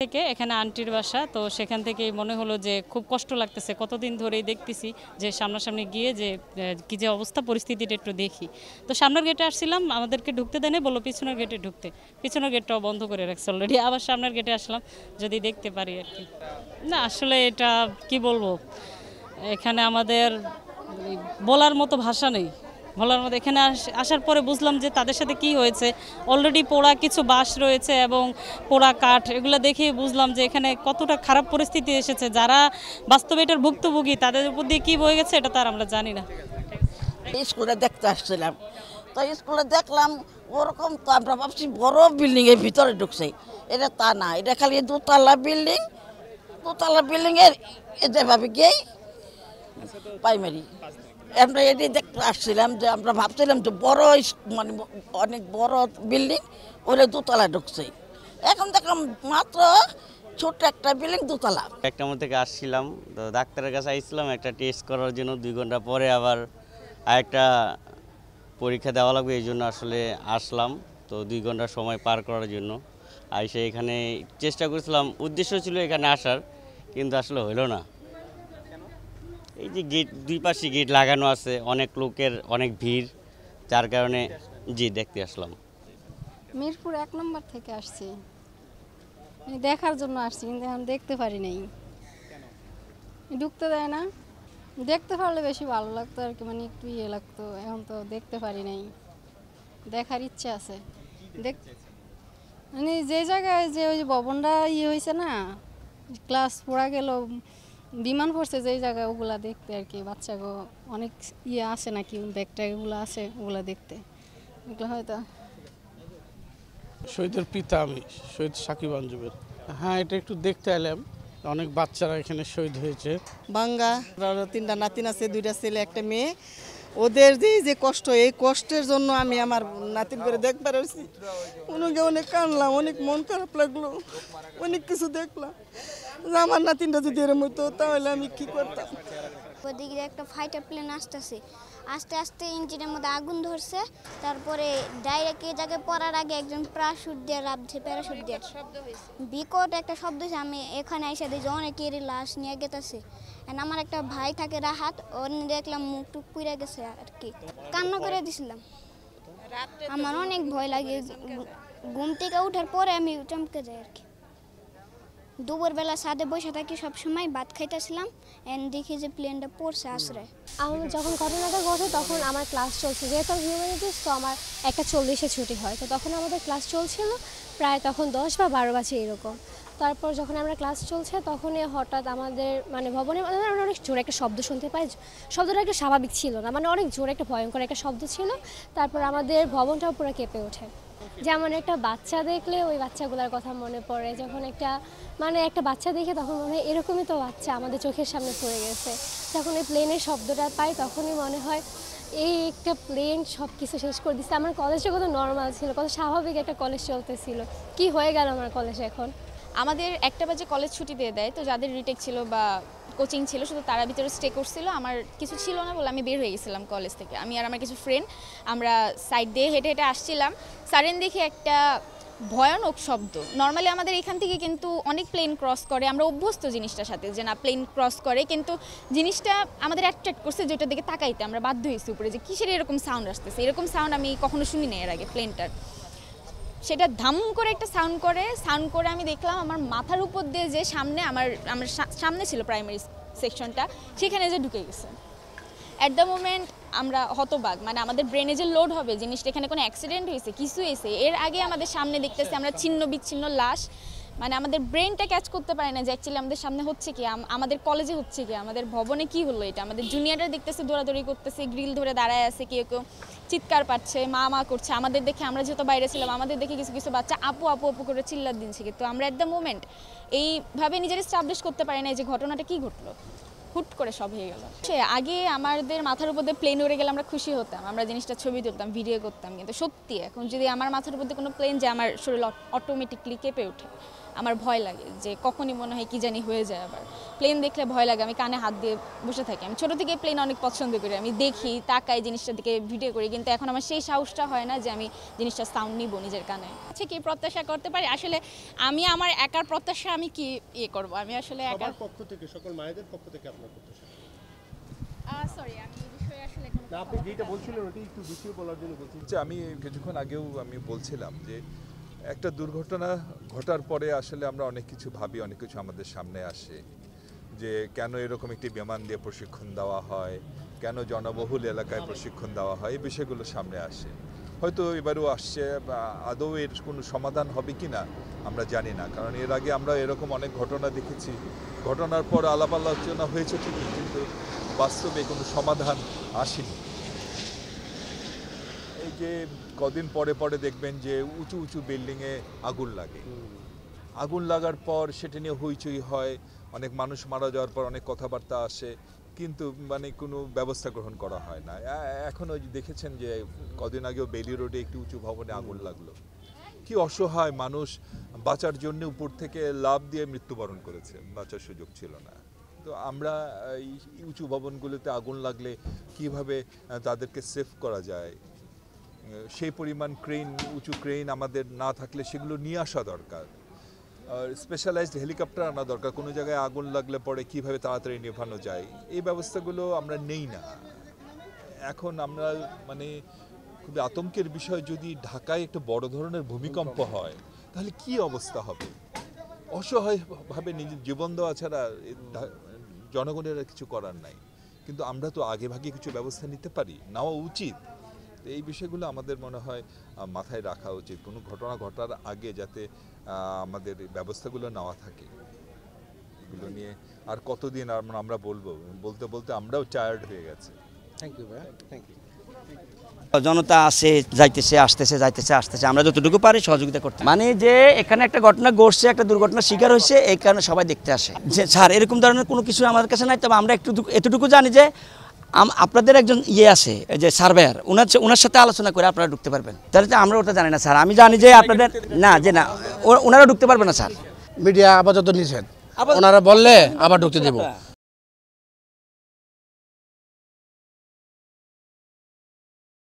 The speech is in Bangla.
থেকে এখানে আন্টির বাসা, তো সেখান থেকেই মনে হলো যে খুব কষ্ট লাগতেছে, কতদিন ধরেই দেখতেছি যে সামনাসামনি গিয়ে যে কি যে অবস্থা পরিস্থিতিটা একটু দেখি। তো সামনের গেটে আসছিলাম, আমাদেরকে ঢুকতে দেয়নি, বললো পিছনের গেটে ঢুকতে, পিছনের গেটটাও বন্ধ করে রাখছে অলরেডি। আবার সামনের গেটে আসলাম যদি দেখতে পারি আর কি। না আসলে এটা কি বলবো, এখানে আমাদের বলার মতো ভাষা নেই, বলার মতো। এখানে আসার পরে বুঝলাম যে তাদের সাথে কি হয়েছে। অলরেডি পোড়া কিছু বাঁশ রয়েছে এবং পোড়া কাঠ, এগুলো দেখেই বুঝলাম যে এখানে কতটা খারাপ পরিস্থিতি এসেছে। যারা বাস্তবে এটার ভুক্তভোগী তাদের উপর দিয়ে কী বয়ে গেছে এটা তার আমরা জানি না। স্কুলে দেখতে আসছিলাম, তো স্কুলে দেখলাম ওরকম, তো আমরা ভাবছি বড় বিল্ডিংয়ের ভিতরে ঢুকছে। এটা তা না, এটা খালি দোতলা বিল্ডিং, দোতলা বিল্ডিংয়ের যেভাবে গিয়েই প্রাইমারি। আমরা এটি দেখতে আসছিলাম যে আমরা ভাবছিলাম যে বড় মানে অনেক বড় বিল্ডিং, ওরা দোতলা ঢুকছে। এখন দেখলাম মাত্র ছোট্ট একটা বিল্ডিং দোতলা। একটা মধ্যে থেকে আসছিলাম, তো ডাক্তারের কাছে আসছিলাম একটা টেস্ট করার জন্য। 2 ঘন্টা পরে আবার আরেকটা পরীক্ষা দেওয়া লাগবে, এই জন্য আসলে আসলাম। তো 2 ঘন্টা সময় পার করার জন্য আইসে এখানে চেষ্টা করেছিলাম, উদ্দেশ্য ছিল এখানে আসার, কিন্তু আসলে হলো না। এই যে গেট, 2 পাশে গেট লাগানো আছে, অনেক লোকের অনেক ভিড়, যার কারণে দেখতে আসলাম। মিরপুর 1 নম্বর থেকে আসছি, দেখার জন্য আসছি, কিন্তু এখন দেখতে পারি নাই। ঢুকতে দেয় না, দেখতে পারলে বেশি ভালো লাগতো আর কি, মানে একটু ইয়ে লাগতো। এখন তো দেখতে পারি নাই, দেখার ইচ্ছে আছে। মানে যে জায়গায় যে ওই যে ভবনটা ইয়ে হয়েছে না, ক্লাস পড়া গেল, বিমান পড়ছে যেই জায়গায়, ওগুলা দেখতে আর কি। বাচ্চাগো অনেক ইয়ে আসে নাকি, ব্যাগটা এগুলো আসে, ওগুলা দেখতে। এগুলো হয়তো শহীদের পিতা, আমি শহীদ সাকিব আঞ্জুবের। হ্যাঁ, এটা একটু দেখতে এলাম, অনেক বাচ্চারা এখানে শহীদ হয়েছে। বাঙ্গা 3টা নাতিন আছে, 2টা ছেলে 1টা মেয়ে। ওদের যে কষ্ট, এই কষ্টের জন্য আমি আমার নাতিন করে দেখতে পারছি। ওনাকে অনেক কানলাম, অনেক মন খারাপ লাগলো, অনেক কিছু দেখলাম। আমার নাতিনটা যদি এরম হইতো তাহলে আমি কি করতাম। ওদিকে একটা ফাইটার প্লেন আসতেছে, আস্তে আস্তে ইঞ্জিনের মধ্যে আগুন ধরছে। তারপরে ডাইরেক্ট এই জায়গায় পড়ার আগে একজন প্যারাশুট দিয়ে লাফছে, প্যারাশুট দিয়ে বিকট একটা শব্দ হয়েছে। আমি এখানে এসে দেখি অনেকেরই লাশ নিয়ে গেতেছে। আমার একটা ভাই থাকে রাহাত, ওর দেখলাম মুখ টুক পুড়ে গেছে আর কি, কান্না করে দিছিলাম। আমার অনেক ভয় লাগে, ঘুম থেকে ওঠার পরে আমি চমকে যাই আর কি। দুপুরবেলা ছাদে বসে থাকি, সবসময় ভাত খাইতেছিলাম, দেখি যে প্লেনটা পড়ছে আশ্রয়। আমার যখন ঘটনাটা ঘটে তখন আমার ক্লাস চলছে, যেহেতু হিউম্যানিটিস, তো আমার 1:40 ছুটি হয়। তো তখন আমাদের ক্লাস চলছিল প্রায় তখন 10 বা 12 বাজে এরকম। তারপর যখন আমরা ক্লাস চলছে তখনই হঠাৎ আমাদের মানে ভবনে অনেক জোরে একটা শব্দ শুনতে পাই। শব্দটা একটু স্বাভাবিক ছিল না, মানে অনেক জোরে একটা ভয়ঙ্কর একটা শব্দ ছিল। তারপর আমাদের ভবনটাও পুরো কেঁপে ওঠে। যেমন একটা বাচ্চা দেখলে ওই বাচ্চাগুলোর কথা মনে পড়ে, যখন একটা বাচ্চা দেখে তখন মনে হয় এরকমই তো বাচ্চা আমাদের চোখের সামনে পড়ে গেছে। যখন এই প্লেনের শব্দটা পাই তখনই মনে হয় এই একটা প্লেন সব কিছু শেষ করে দিচ্ছে। আমার কলেজটা কত নর্মাল ছিল, কত স্বাভাবিক একটা কলেজ চলতেছিল, কি হয়ে গেল আমার কলেজ এখন। আমাদের 1টা বাজে কলেজ ছুটি দিয়ে দেয়, তো যাদের রিটেক ছিল বা কোচিং ছিল শুধু তারা ভিতরে স্টে করছিল। আমার কিছু ছিল না বলে আমি বের হয়ে গেছিলাম কলেজ থেকে। আমি আর আমার কিছু ফ্রেন্ড আমরা সাইড দিয়ে হেঁটে হেঁটে আসছিলাম। সাডেন দেখি একটা ভয়ানক শব্দ। নর্মালি আমাদের এখান থেকে কিন্তু অনেক প্লেন ক্রস করে, আমরা অভ্যস্ত জিনিসটার সাথে যে না প্লেন ক্রস করে, কিন্তু জিনিসটা আমাদের অ্যাট্রাক্ট করছে, যেটার দিকে তাকাইতে আমরা বাধ্য হয়েছি উপরে, যে কিসের এরকম সাউন্ড আসতেছে। এরকম সাউন্ড আমি কখনো শুনি না এর আগে প্লেনটার। সেটা ধাম করে একটা সাউন্ড করে আমি দেখলাম আমার মাথার উপর দিয়ে যে সামনে আমার সামনে ছিল প্রাইমারি সেকশনটা, সেখানে যে ঢুকে গেছে। অ্যাট দ্য মোমেন্ট আমরা হতবাক, মানে আমাদের ব্রেনে যে লোড হবে জিনিসটা, এখানে কোনো অ্যাক্সিডেন্ট হয়েছে, কিছু হয়েছে, এর আগে আমাদের সামনে দেখতেছি আমরা ছিন্ন বিচ্ছিন্ন লাশ। মানে আমাদের ব্রেনটা ক্যাচ করতে পারে না যে অ্যাকচুয়ালি আমাদের সামনে হচ্ছে কি, আমাদের কলেজে হচ্ছে কি, আমাদের ভবনে কি হলো এটা। আমাদের জুনিয়ররা দেখতেছে দৌড়াদৌড়ি করতেছে, গ্রিল ধরে দাঁড়ায় আছে, কেউ কেউ চিৎকার পাচ্ছে, মা করছে। আমাদের দেখে, আমরা যেহেতু বাইরে ছিলাম, আমাদের দেখে কিছু কিছু বাচ্চা আপু আপু আপু করে চিল্লার দিনছে। কিন্তু আমরা অ্যাট দ্য মোমেন্ট এইভাবে নিজের এস্টাবলিশ করতে পারি না যে ঘটনাটা কি ঘটলো, হুট করে সব হয়ে গেল। আগে আমাদের মাথার উপর দিয়ে প্লেন উড়ে গেলে আমরা খুশি হতাম, আমরা জিনিসটা ছবি তুলতাম, ভিডিও করতাম। কিন্তু সত্যি এখন যদি আমার মাথার উপর দিয়ে কোনো প্লেন যায়, আমার শরীর অটোমেটিকলি কেঁপে ওঠে। আমার ভয় লাগে যে কখনই মনে হয় কি জানি হয়ে যায়। আবার প্লেন দেখলে ভয় লাগে, আমি কানে হাত দিয়ে বসে থাকি। আমি ছোটো থেকে প্লেন অনেক পছন্দ করি, আমি দেখি, তাকাই, জিনিসটার দিকে ভিডিও করি, কিন্তু এখন আমার সেই সাহসটা হয় না যে আমি জিনিসটা সাউন্ড নিব নিজের কানে। আচ্ছা, কি প্রত্যাশা করতে পারি? আসলে আমি আমার একার প্রত্যাশা আমি কি করব, আমি আসলে একার পক্ষ থেকে, সকল মায়েদের পক্ষ থেকে আপনার প্রত্যাশা। সরি, আমি এই বিষয়ে আসলে না, আপনি যেটা বলছিলেন ওটাই একটু বেশি বলার জন্য বলছি। আমি কিছুক্ষণ আগেও আমি বলছিলাম যে একটা দুর্ঘটনা ঘটার পরে আসলে আমরা অনেক কিছু ভাবি, অনেক কিছু আমাদের সামনে আসে, যে কেন এরকম একটি বিমান দিয়ে প্রশিক্ষণ দেওয়া হয়, কেন জনবহুল এলাকায় প্রশিক্ষণ দেওয়া হয়, এই বিষয়গুলো সামনে আসে। হয়তো এবারেও আসছে, আদৌ এর কোনো সমাধান হবে কি না আমরা জানি না, কারণ এর আগে আমরা এরকম অনেক ঘটনা দেখেছি, ঘটনার পর আলাপ আলোচনা হয়েছে ঠিকই, কিন্তু বাস্তবে কোনো সমাধান আসেনি। এই যে কদিন পরে পরে দেখবেন যে উঁচু উঁচু বিল্ডিংয়ে আগুন লাগে, আগুন লাগার পর সেটা নিয়ে হইচই হয়, অনেক মানুষ মারা যাওয়ার পর অনেক কথাবার্তা আসে, কিন্তু মানে কোনো ব্যবস্থা গ্রহণ করা হয় না। এখন ওই দেখেছেন যে কদিন আগেও বেলি রোডে একটি উঁচু ভবনে আগুন লাগলো, কি অসহায় মানুষ বাঁচার জন্য উপর থেকে লাফ দিয়ে মৃত্যুবরণ করেছে, বাঁচার সুযোগ ছিল না। তো আমরা এই উঁচু ভবনগুলোতে আগুন লাগলে কিভাবে তাদেরকে সেভ করা যায়, সেই পরিমাণ ক্রেন, উঁচু ক্রেন আমাদের না থাকলে সেগুলো নিয়ে আসা দরকার, স্পেশালাইজড হেলিকপ্টার আনা দরকার, কোনো জায়গায় আগুন লাগলে পরে কিভাবে তাড়াতাড়ি নেভানো যায়, এই ব্যবস্থাগুলো আমরা নেই না। এখন আমরা মানে খুবই আতঙ্কের বিষয়, যদি ঢাকায় একটা বড় ধরনের ভূমিকম্প হয় তাহলে কি অবস্থা হবে। অসহায়ভাবে নিজের জীবন দেওয়া ছাড়া জনগণের কিছু করার নাই, কিন্তু আমরা তো আগে ভাগে কিছু ব্যবস্থা নিতে পারি, নেওয়া উচিত। এই বিষয়গুলো আমাদের মনে হয় মাথায় রাখা উচিত, কোনো ঘটনা ঘটার আগে যাতে আমাদের ব্যবস্থাগুলো নেওয়া থাকে। এগুলো নিয়ে আর কতদিন আমরা বলতে বলতে আমরাও টায়ার্ড হয়ে গেছে। থ্যাংক ইউ ভাই, থ্যাংক ইউ। জনতা আসে, যাইতেছে, আসতেছে, আমরা যতটুকু পারি সহযোগিতা করতে। মানে যে এখানে একটা ঘটনা ঘটছে, একটা দুর্ঘটনার শিকার হয়েছে, এই কারণে সবাই দেখতে আসে। যে স্যার এরকম ধরনের কোনো কিছু আমাদের কাছে নাই, তবে আমরা এতটুকু জানি যে আপনাদের একজন আছে যে সার্ভেয়ার, ওনার সাথে আলোচনা করে আপনারা ঢুকতে পারবেন। তাহলে আমরা ওটা জানি না স্যার, আমি জানি যে আপনাদের না ওনারা ঢুকতে পারবে না স্যার। মিডিয়া আপাতত নিষেধ, ওনারা বললে আবার ঢুকতে দেবো।